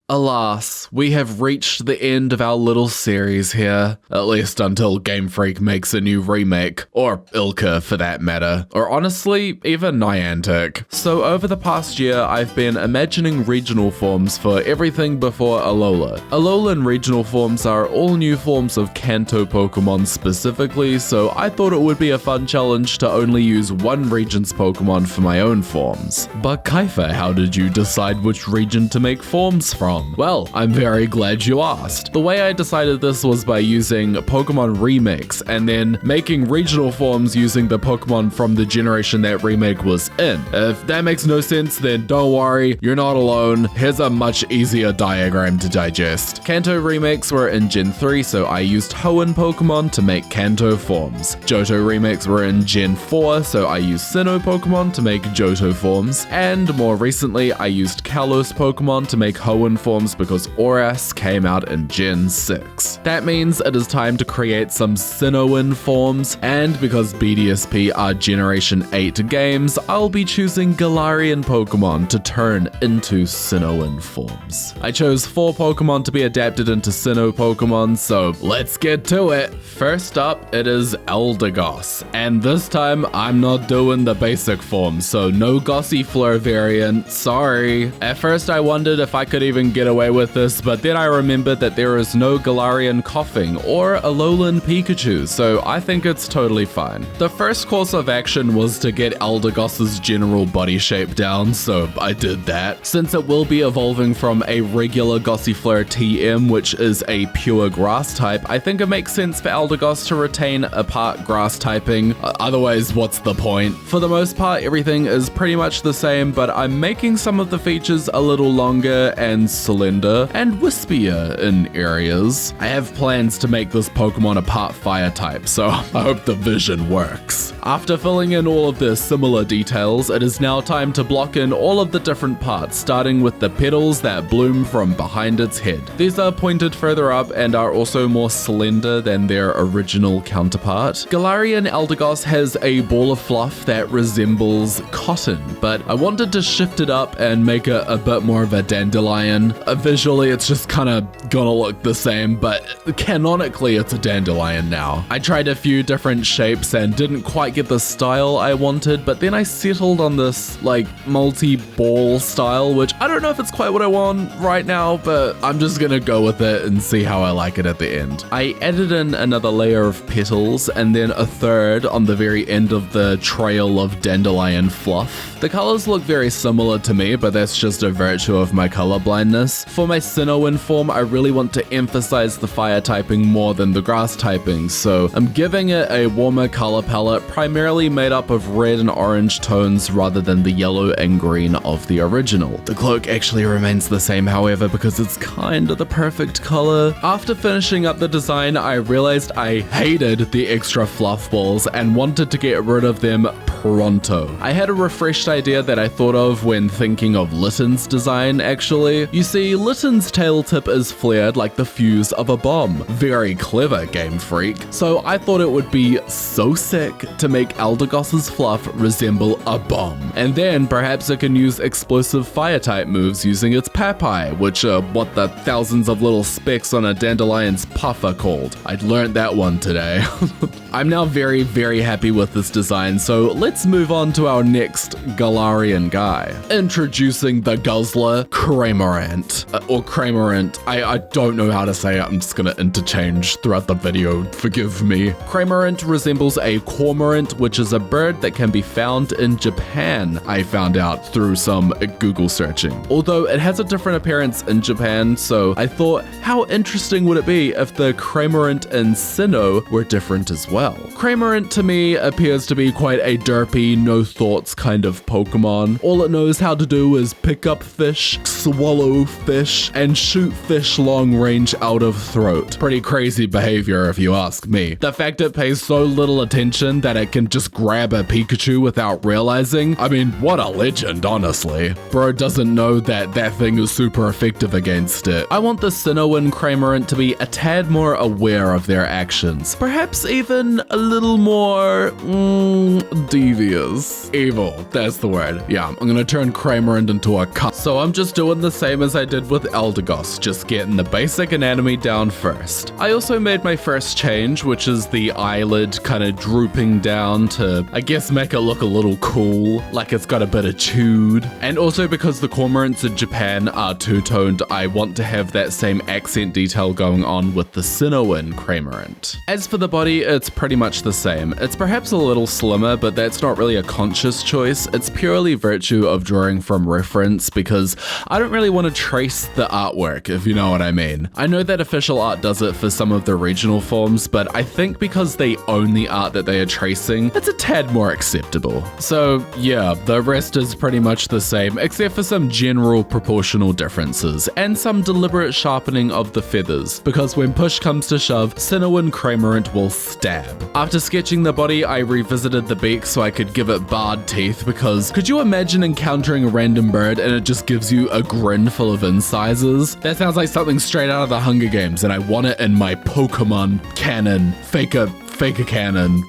Alas, we have reached the end of our little series here, at least until Game Freak makes a new remake, or Ilka for that matter, or honestly, even Niantic. So over the past year, I've been imagining regional forms for everything before Alola. Alolan regional forms are all new forms of Kanto Pokemon specifically, so I thought it would be a fun challenge to only use one region's Pokemon for my own forms. But Kaifa, how did you decide which region to make forms from? Well, I'm very glad you asked. The way I decided this was by using Pokemon remakes and then making regional forms using the Pokemon from the generation that remake was in. If that makes no sense, then don't worry, you're not alone. Here's a much easier diagram to digest. Kanto remakes were in Gen 3, so I used Hoenn Pokemon to make Kanto forms. Johto remakes were in Gen 4, so I used Sinnoh Pokemon to make Johto forms. And more recently, I used Kalos Pokemon to make Hoenn forms because Oras came out in Gen 6. That means it is time to create some Sinnohan forms, and because BDSP are Generation 8 games, I'll be choosing Galarian Pokemon to turn into Sinnohan forms. I chose 4 Pokemon to be adapted into Sinnoh Pokemon, so let's get to it. First up, it is Eldegoss, and this time I'm not doing the basic form, so no Gossifleur variant, sorry. At first I wondered if I could even get away with this, but then I remembered that there is no Galarian Coughing or Alolan Pikachu, so I think it's totally fine. The first course of action was to get Eldegoss's general body shape down, so I did that. Since it will be evolving from a regular Gossifleur TM, which is a pure grass type, I think it makes sense for Eldegoss to retain a part grass typing, otherwise what's the point? For the most part, everything is pretty much the same, but I'm making some of the features a little longer and slender and wispier in areas. I have plans to make this Pokemon a part fire type, so I hope the vision works. After filling in all of the similar details, it is now time to block in all of the different parts, starting with the petals that bloom from behind its head. These are pointed further up and are also more slender than their original counterpart. Galarian Eldegoss has a ball of fluff that resembles cotton, but I wanted to shift it up and make it a bit more of a dandelion. Visually, it's just kind of gonna look the same, but canonically, it's a dandelion now. I tried a few different shapes and didn't quite get the style I wanted, but then I settled on this, like, multi-ball style, which I don't know if it's quite what I want right now, but I'm just gonna go with it and see how I like it at the end. I added in another layer of petals and then a third on the very end of the trail of dandelion fluff. The colors look very similar to me, but that's just a virtue of my color blindness. For my Sinnohan form, I really want to emphasize the fire typing more than the grass typing, so I'm giving it a warmer color palette primarily made up of red and orange tones rather than the yellow and green of the original. The cloak actually remains the same, however, because it's kinda the perfect color. After finishing up the design, I realized I hated the extra fluff balls and wanted to get rid of them pronto. I had a refreshed idea that I thought of when thinking of Litten's design, actually. You see, Litten's tail tip is flared like the fuse of a bomb. Very clever, Game Freak. So I thought it would be so sick to make Eldegoss's fluff resemble a bomb. And then perhaps it can use explosive fire type moves using its papai, which are what the thousands of little specks on a dandelion's puff are called. I'd learned that one today. I'm now very, very happy with this design, so let's move on to our next Galarian guy. Introducing the Guzzler, Cramorant. Or Cramorant. I don't know how to say it, I'm just gonna interchange throughout the video, forgive me. Cramorant resembles a cormorant, which is a bird that can be found in Japan, I found out through some Google searching. Although it has a different appearance in Japan, so I thought, how interesting would it be if the Cramorant in Sinnoh were different as well? Cramorant to me appears to be quite a derpy, no thoughts kind of Pokemon. All it knows how to do is pick up fish, swallow fish, and shoot fish long range out of throat. Pretty crazy behavior if you ask me. The fact it pays so little attention that it can just grab a Pikachu without realizing, I mean, what a legend, honestly. Bro doesn't know that that thing is super effective against it. I want the Sinnohan Cramorant to be a tad more aware of their actions. Perhaps even a little more, devious. Evil, that's the word. Yeah, I'm gonna turn Cramorant into a cunt. So I'm just doing the same as I did with Eldegoss, just getting the basic anatomy down first. I also made my first change, which is the eyelid kind of drooping down to, I guess, make it look a little cool, like it's got a bit of chewed. And also because the cormorants in Japan are two-toned, I want to have that same accent detail going on with the Sinnohan Cramorant. As for the body, it's pretty much the same. It's perhaps a little slimmer, but that's not really a conscious choice. It's purely virtue of drawing from reference because I don't really want to trace the artwork, if you know what I mean. I know that official art does it for some of the regional forms, but I think because they own the art that they are tracing, it's a tad more acceptable. So yeah, the rest is pretty much the same, except for some general proportional differences and some deliberate sharpening of the feathers, because when push comes to shove, Sinnohan Cramorant will stab. After sketching the body, I revisited the beak so I could give it barred teeth, because could you imagine encountering a random bird and it just gives you a grin full of incisors? That sounds like something straight out of the Hunger Games, and I want it in my Pokemon canon, faker canon.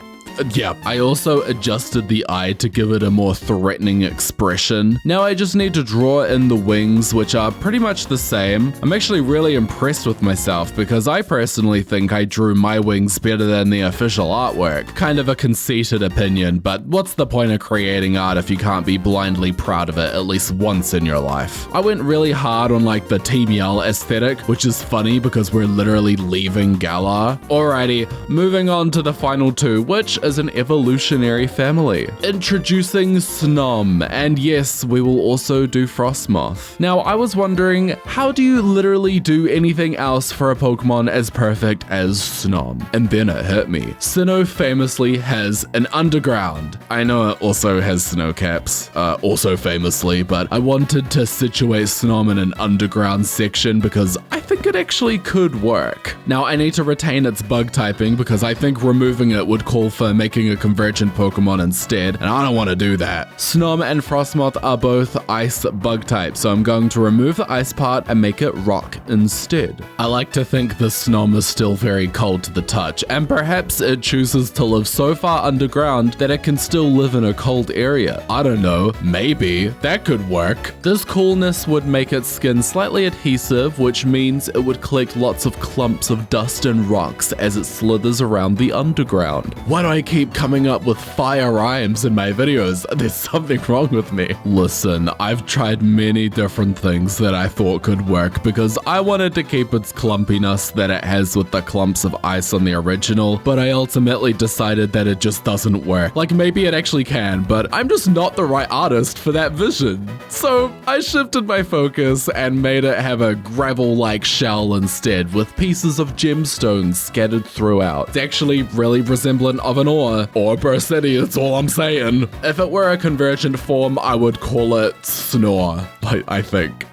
Yeah, I also adjusted the eye to give it a more threatening expression. Now I just need to draw in the wings, which are pretty much the same. I'm actually really impressed with myself because I personally think I drew my wings better than the official artwork. Kind of a conceited opinion, but what's the point of creating art if you can't be blindly proud of it at least once in your life? I went really hard on like the Team Yell aesthetic, which is funny because we're literally leaving Galar. Alrighty, moving on to the final two, which is an evolutionary family. Introducing Snom, and yes, we will also do Frosmoth. Now, I was wondering, how do you literally do anything else for a Pokemon as perfect as Snom? And then it hit me. Sinnoh famously has an underground. I know it also has snow caps, also famously, but I wanted to situate Snom in an underground section because I think it actually could work. Now, I need to retain its bug typing because I think removing it would call for making a convergent Pokemon instead, and I don't want to do that. Snom and Frosmoth are both ice bug types, so I'm going to remove the ice part and make it rock instead. I like to think the Snom is still very cold to the touch, and perhaps it chooses to live so far underground that it can still live in a cold area. I don't know, maybe. That could work. This coolness would make its skin slightly adhesive, which means it would collect lots of clumps of dust and rocks as it slithers around the underground. Why do I keep coming up with fire rhymes in my videos? There's something wrong with me. Listen, I've tried many different things that I thought could work because I wanted to keep its clumpiness that it has with the clumps of ice on the original, but I ultimately decided that it just doesn't work. Like, maybe it actually can, but I'm just not the right artist for that vision. So I shifted my focus and made it have a gravel-like shell instead, with pieces of gemstones scattered throughout. It's actually really resemblant of an ore per city, that's all I'm saying. If it were a convergent form, I would call it Snore, I think.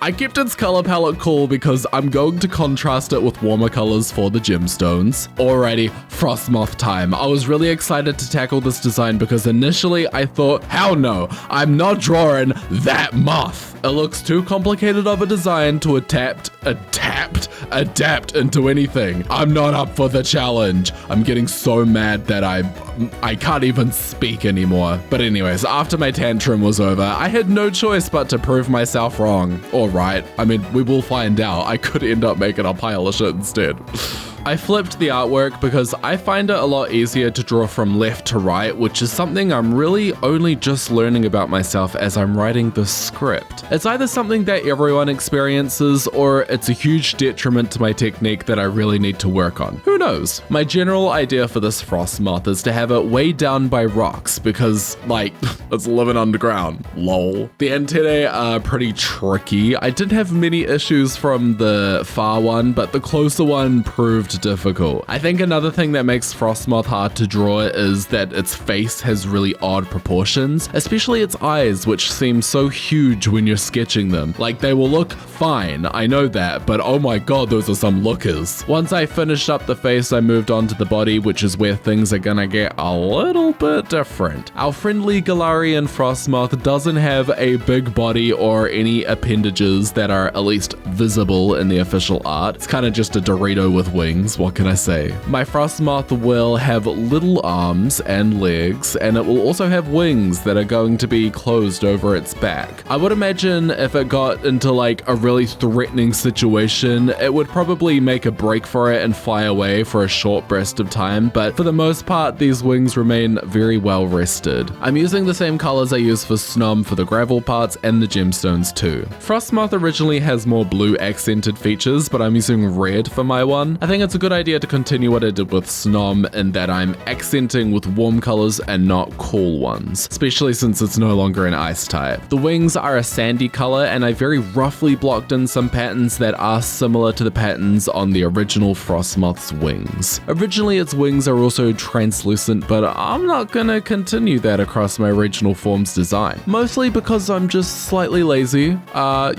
I kept its color palette cool because I'm going to contrast it with warmer colors for the gemstones. Alrighty, Frosmoth time. I was really excited to tackle this design because initially I thought, hell no, I'm not drawing that moth. It looks too complicated of a design to adapt into anything. I'm not up for the challenge. I'm getting so mad that I can't even speak anymore. But anyways, after my tantrum was over, I had no choice but to prove myself wrong. Alright, I mean, we will find out. I could end up making a pile of shit instead. I flipped the artwork because I find it a lot easier to draw from left to right, which is something I'm really only just learning about myself as I'm writing the script. It's either something that everyone experiences, or it's a huge detriment to my technique that I really need to work on. Who knows? My general idea for this Frosmoth is to have it weighed down by rocks because, like, it's living underground. Lol. The antennae are pretty tricky. I didn't have many issues from the far one, but the closer one proved proved difficult. I think another thing that makes Frosmoth hard to draw is that its face has really odd proportions, especially its eyes, which seem so huge when you're sketching them. Like, they will look fine, I know that, but oh my god, those are some lookers. Once I finished up the face, I moved on to the body, which is where things are gonna get a little bit different. Our friendly Galarian Frosmoth doesn't have a big body or any appendages that are at least visible in the official art. It's kind of just a Dorito with wings, what can I say? My Frosmoth will have little arms and legs, and it will also have wings that are going to be closed over its back. I would imagine if it got into like a really threatening situation, it would probably make a break for it and fly away for a short burst of time, but for the most part, these wings remain very well rested. I'm using the same colors I used for Snom for the gravel parts and the gemstones too. Frosmoth originally has more blue accented features, but I'm using red for my one. I think it's a good idea to continue what I did with Snom in that I'm accenting with warm colors and not cool ones, especially since it's no longer an ice type. The wings are a sandy color, and I very roughly blocked in some patterns that are similar to the patterns on the original Frosmoth's wings. Originally its wings are also translucent, but I'm not gonna continue that across my original form's design. Mostly because I'm just slightly lazy.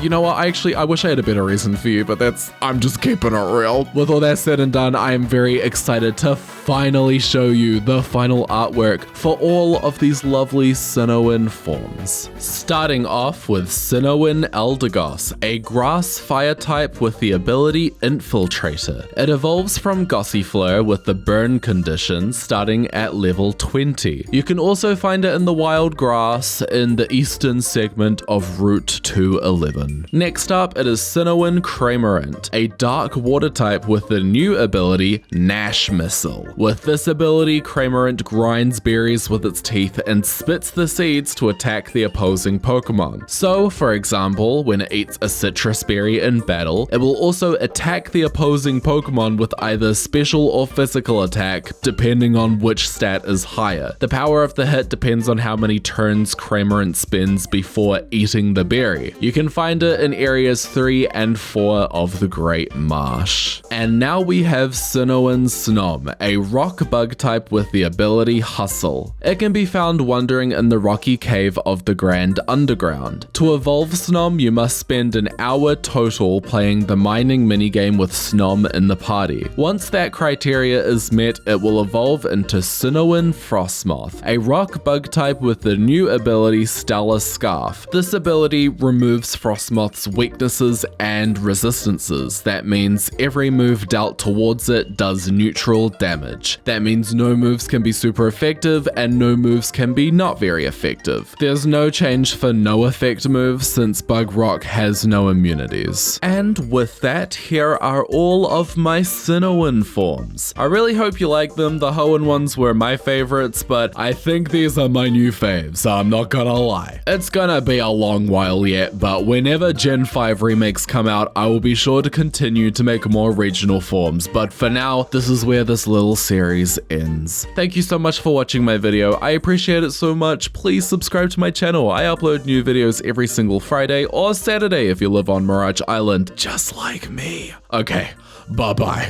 You know what, I wish I had a better reason for you, but I'm just keeping it real. With all that said and done, I am very excited to finally show you the final artwork for all of these lovely Sinnohan forms. Starting off with Sinnohan Eldegoss, a grass fire type with the ability Infiltrator. It evolves from Gossifleur with the burn condition starting at level 20. You can also find it in the wild grass in the eastern segment of Route 211. Next up, it is Sinnohan Cramorant, a dark water type with the new ability Gnash Missile. With this ability, Cramorant grinds berries with its teeth and spits the seeds to attack the opposing Pokemon. So, for example, when it eats a citrus berry in battle, it will also attack the opposing Pokemon with either special or physical attack, depending on which stat is higher. The power of the hit depends on how many turns Cramorant spends before eating the berry. You can find it in areas 3 and 4 of the Great Marsh. And now we have Sinnohan Snom, a rock bug type with the ability Hustle. It can be found wandering in the rocky cave of the Grand Underground. To evolve Snom, you must spend an hour total playing the mining minigame with Snom in the party. Once that criteria is met, it will evolve into Sinnohan Frosmoth, a rock bug type with the new ability Stellar Scarf. This ability removes Frosmoth's weaknesses and resistances. That means every move dealt towards it does neutral damage. That means no moves can be super effective and no moves can be not very effective. There's no change for no effect moves since Bug Rock has no immunities. And with that, here are all of my Sinnohan forms. I really hope you like them. The Hoenn ones were my favorites, but I think these are my new faves, I'm not gonna lie. It's gonna be a long while yet, but whenever Gen 5 remakes come out, I will be sure to continue to make more regional forms, but for now, this is where this little series ends. Thank you so much for watching my video. I appreciate it so much. Please subscribe to my channel. I upload new videos every single Friday or Saturday if you live on Mirage Island, just like me. Okay, bye-bye.